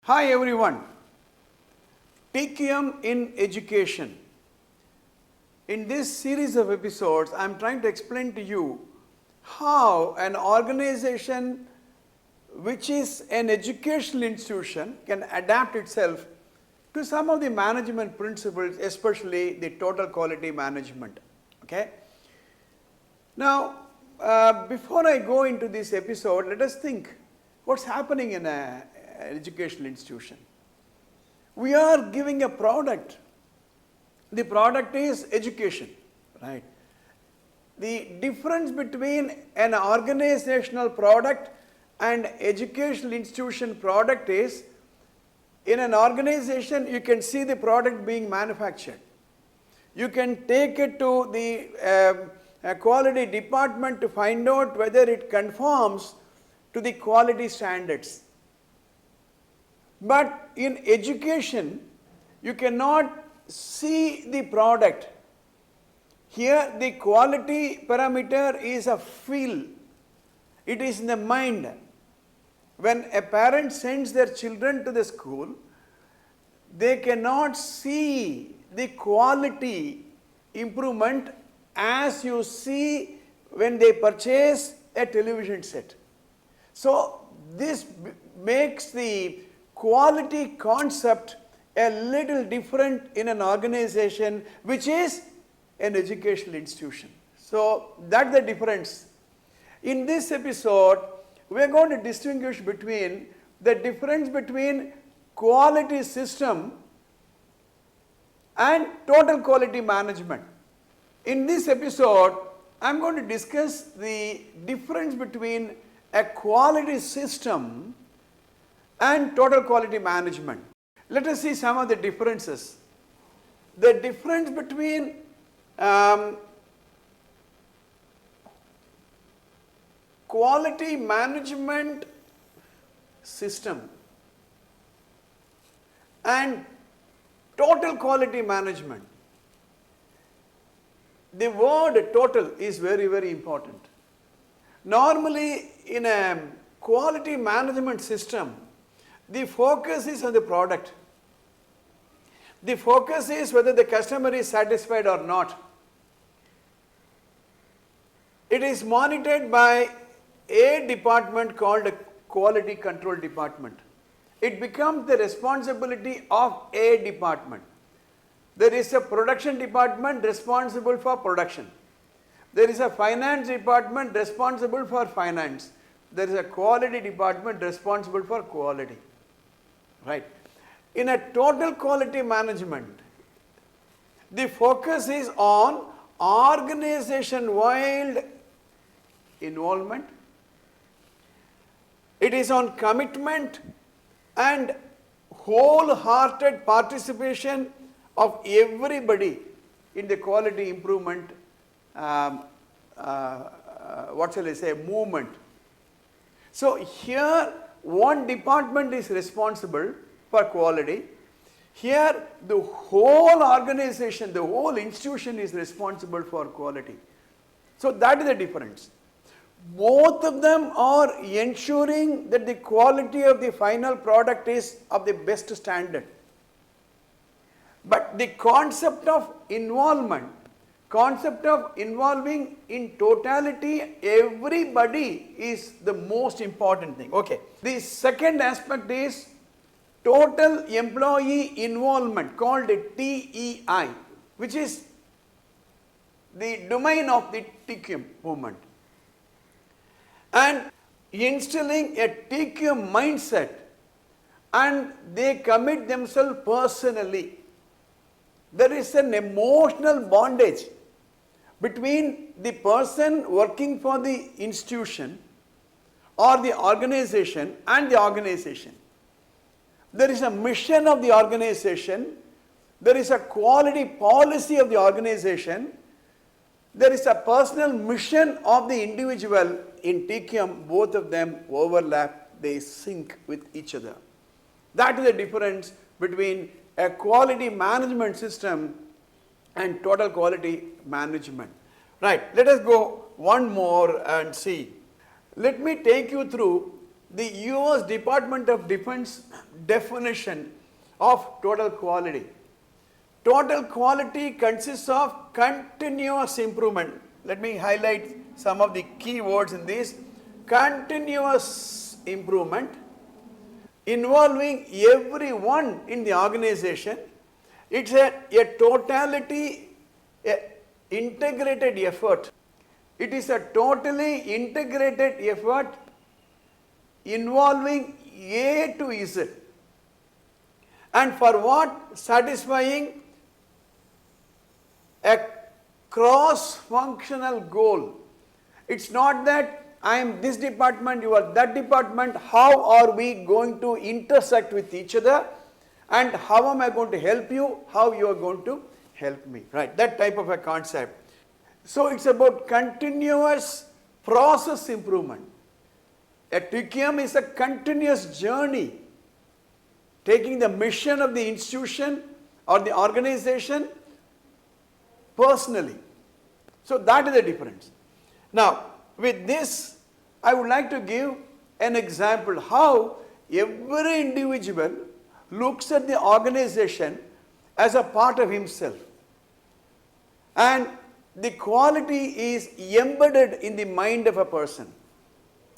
Hi everyone, TQM in education. In this series of episodes, I am trying to explain to you how an organization which is an educational institution can adapt itself to some of the management principles, especially the total quality management. Okay? Now, before I go into this episode, let us think what's happening in an educational institution. We are giving a product. The product is education, right? The difference between an organizational product and educational institution product is, in an organization you can see the product being manufactured. You can take it to the quality department to find out whether it conforms to the quality standards. But in education, you cannot see the product. Here the quality parameter is a feel. It is in the mind. When a parent sends their children to the school, they cannot see the quality improvement as you see when they purchase a television set. So this makes the quality concept a little different in an organization which is an educational institution. So that's the difference. In this episode, we are going to distinguish between the difference between quality system and total quality management. In this episode, I am going to discuss the difference between a quality system and total quality management. Let us see some of the differences. The difference between quality management system and total quality management. The word total is very, very important. Normally in a quality management system, the focus is on the product. The focus is whether the customer is satisfied or not. It is monitored by a department called a quality control department. It becomes the responsibility of a department. There is a production department responsible for production. There is a finance department responsible for finance. There is a quality department responsible for quality. Right. In a total quality management, the focus is on organization-wide involvement. It is on commitment and wholehearted participation of everybody in the quality improvement, movement. So here one department is responsible for quality. Here the whole organization, the whole institution is responsible for quality. So that is the difference. Both of them are ensuring that the quality of the final product is of the best standard. But the concept of involvement, concept of involving in totality everybody is the most important thing. Okay. The second aspect is total employee involvement, called TEI, which is the domain of the TQM movement. And instilling a TQM mindset, and they commit themselves personally. There is an emotional bondage between the person working for the institution or the organization and the organization. There is a mission of the organization, there is a quality policy of the organization, there is a personal mission of the individual. In TQM, both of them overlap, they sync with each other. That is the difference between a quality management system and total quality management. Right, let us go one more and see. Let me take you through the US Department of Defense definition of total quality. Total quality consists of continuous improvement. Let me highlight some of the key words in this. Continuous improvement involving everyone in the organization. It's a totality, integrated effort. It is a totally integrated effort involving A to Z. And for what? Satisfying a cross-functional goal. It's not that I am this department, you are that department, how are we going to intersect with each other, and how am I going to help you, how you are going to help me, right? That type of a concept. So it's about continuous process improvement. A TQM is a continuous journey, taking the mission of the institution or the organization personally. So that is the difference. Now, with this, I would like to give an example how every individual looks at the organization as a part of himself. And the quality is embedded in the mind of a person.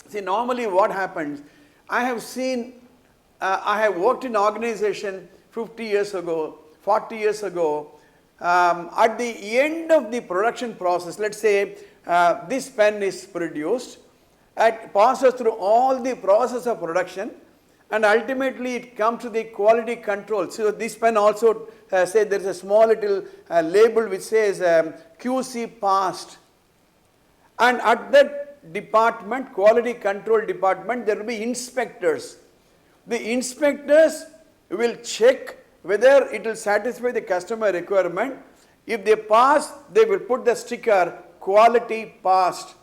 See, normally what happens, I have seen, I have worked in an organization 50 years ago, 40 years ago. At the end of the production process, let's say this pen is produced, it passes through all the process of production, and ultimately it comes to the quality control. So this pen also say there is a small little label which says QC passed, and at that department, quality control department, there will be inspectors. The inspectors will check whether it will satisfy the customer requirement. If they pass, they will put the sticker quality passed,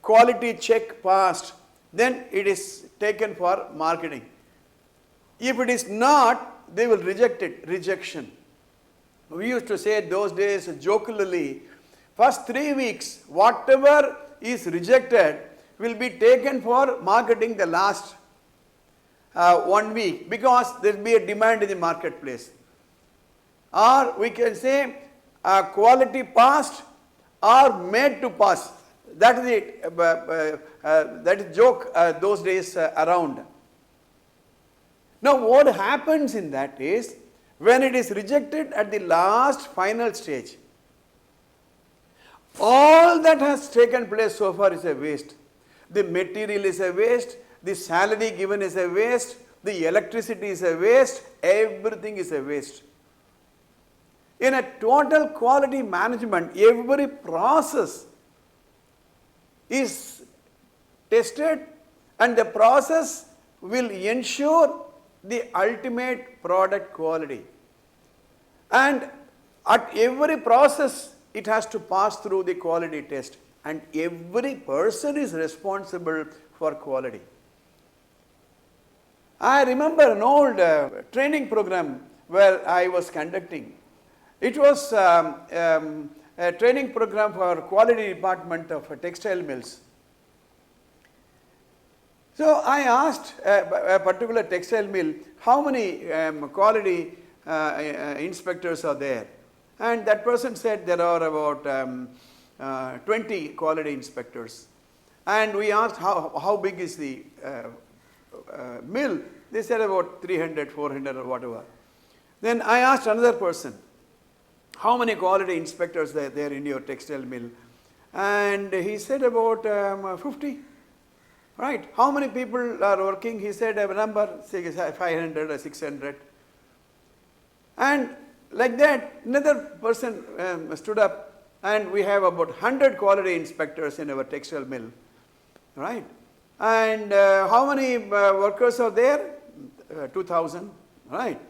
quality check passed, then it is taken for marketing. If it is not, they will reject it, rejection. We used to say those days jocularly, first 3 weeks, whatever is rejected will be taken for marketing the last 1 week, because there will be a demand in the marketplace. Or we can say quality passed or made to pass. That is it. That is joke those days around. Now what happens in that is, when it is rejected at the last final stage, all that has taken place so far is a waste. The material is a waste, the salary given is a waste, the electricity is a waste, everything is a waste. In a total quality management, every process is tested, and the process will ensure the ultimate product quality. And at every process, it has to pass through the quality test, and every person is responsible for quality. I remember an old training program where I was conducting. It was a training program for quality department of textile mills. So I asked a particular textile mill, how many quality inspectors are there? And that person said there are about 20 quality inspectors. And we asked how big is the mill? They said about 300, 400 or whatever. Then I asked another person, how many quality inspectors are there in your textile mill? And he said about 50. Right. How many people are working? He said a number, say 500 or 600. And like that, another person stood up, and we have about 100 quality inspectors in our textile mill. Right. And how many workers are there? 2,000. Right.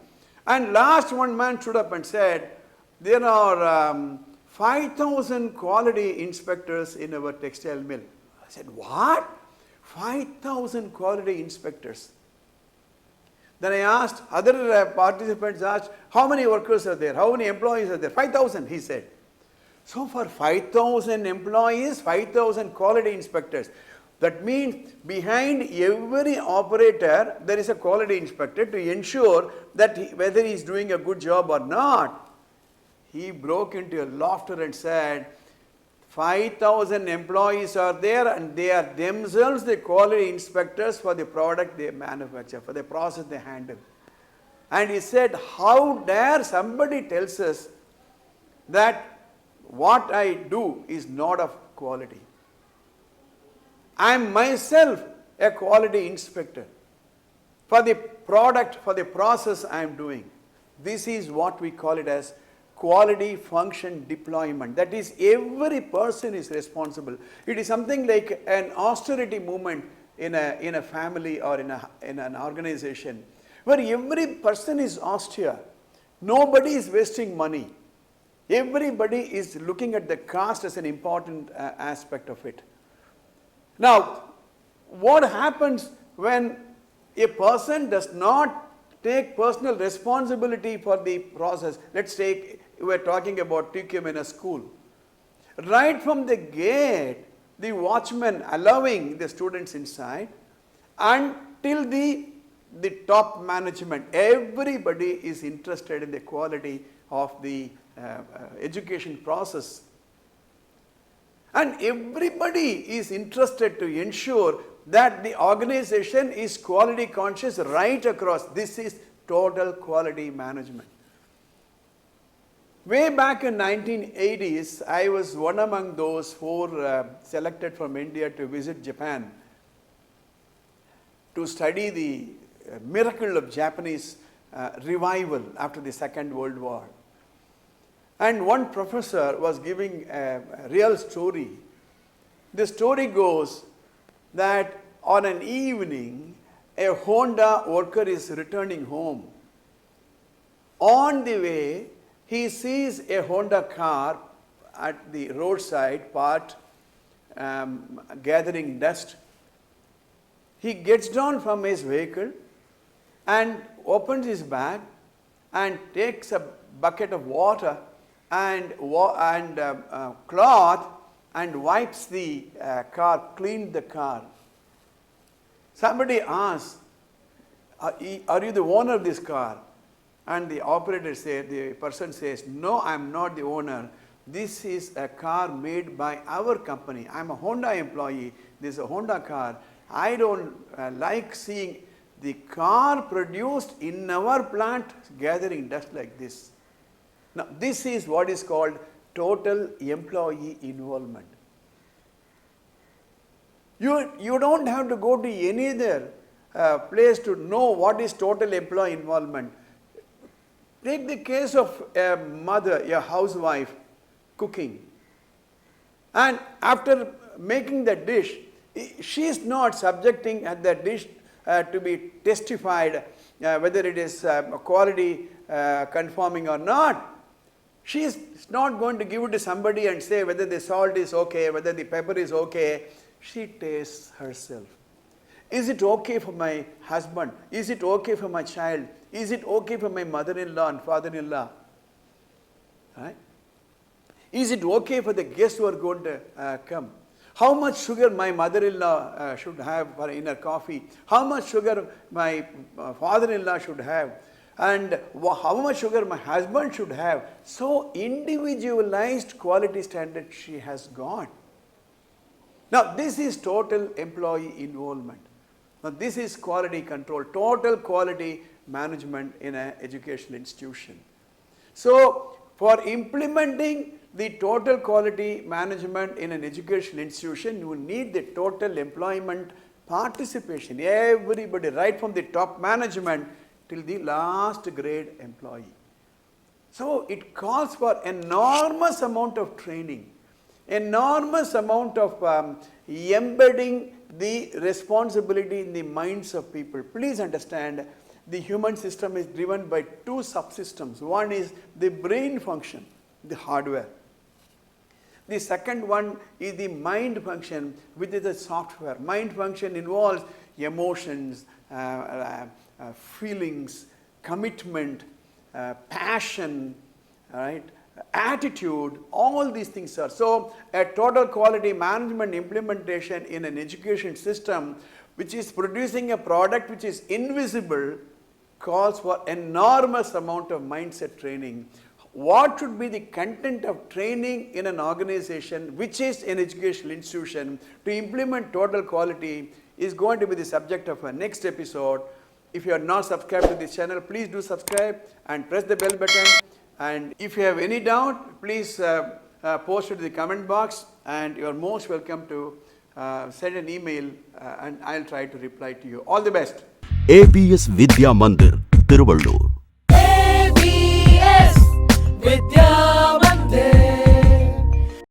And last one man stood up and said, there are 5,000 quality inspectors in our textile mill. I said, what? 5,000 quality inspectors. Then I asked, other participants asked, how many workers are there? How many employees are there? 5,000, he said. So for 5,000 employees, 5,000 quality inspectors, That means behind every operator there is a quality inspector to ensure that whether he is doing a good job or not. He broke into a laughter and said, 5,000 employees are there and they are themselves the quality inspectors for the product they manufacture, for the process they handle. And he said, how dare somebody tells us that what I do is not of quality. I am myself a quality inspector for the product, for the process I am doing. This is what we call it as quality function deployment. That is, every person is responsible. It is something like an austerity movement in a family or in an organization, where every person is austere. Nobody is wasting money. Everybody is looking at the cost as an important aspect of it. Now, what happens when a person does not take personal responsibility for the process? Let's take, we are talking about TQM in a school. Right from the gate, the watchman allowing the students inside until the top management, everybody is interested in the quality of the education process. And everybody is interested to ensure that the organization is quality conscious right across. This is total quality management. Way back in 1980s, I was one among those 4 selected from India to visit Japan to study the miracle of Japanese revival after the Second World War. And one professor was giving a real story. The story goes that on an evening, a Honda worker is returning home. On the way, he sees a Honda car at the roadside parked, gathering dust. He gets down from his vehicle and opens his bag and takes a bucket of water and cloth and wipes the car, cleaned the car. Somebody asks, are you the owner of this car? And the operator says, the person says, no, I am not the owner. This is a car made by our company. I am a Honda employee. This is a Honda car. I don't like seeing the car produced in our plant gathering dust like this. Now, this is what is called total employee involvement. You don't have to go to any other place to know what is total employee involvement. Take the case of a mother, a housewife cooking. And after making the dish, she is not subjecting the dish to be testified whether it is quality conforming or not. She is not going to give it to somebody and say whether the salt is okay, whether the pepper is okay. She tastes herself. Is it okay for my husband? Is it okay for my child? Is it okay for my mother-in-law and father-in-law? Right? Is it okay for the guests who are going to come? How much sugar my mother-in-law should have in her coffee? How much sugar my father-in-law should have? And how much sugar my husband should have? So individualized quality standard she has got. Now this is total employee involvement. Now this is quality control, total quality management in an educational institution. So for implementing the total quality management in an educational institution, you need the total employment participation. Everybody, right from the top management till the last grade employee. So it calls for enormous amount of training, enormous amount of embedding the responsibility in the minds of people. Please understand, the human system is driven by 2 subsystems. One is the brain function, the hardware. The second one is the mind function, which is the software. Mind function involves emotions, feelings, commitment, passion, right? attitude, all these things are. So a total quality management implementation in an education system which is producing a product which is invisible calls for enormous amount of mindset training. What should be the content of training in an organization which is an educational institution to implement total quality is going to be the subject of our next episode. If you are not subscribed to this channel, please do subscribe and press the bell button. And if you have any doubt, please post it in the comment box, and you are most welcome to send an email and I'll try to reply to you. All the best. AVS Vidya Mandir, Tiruvallur. AVS Vidya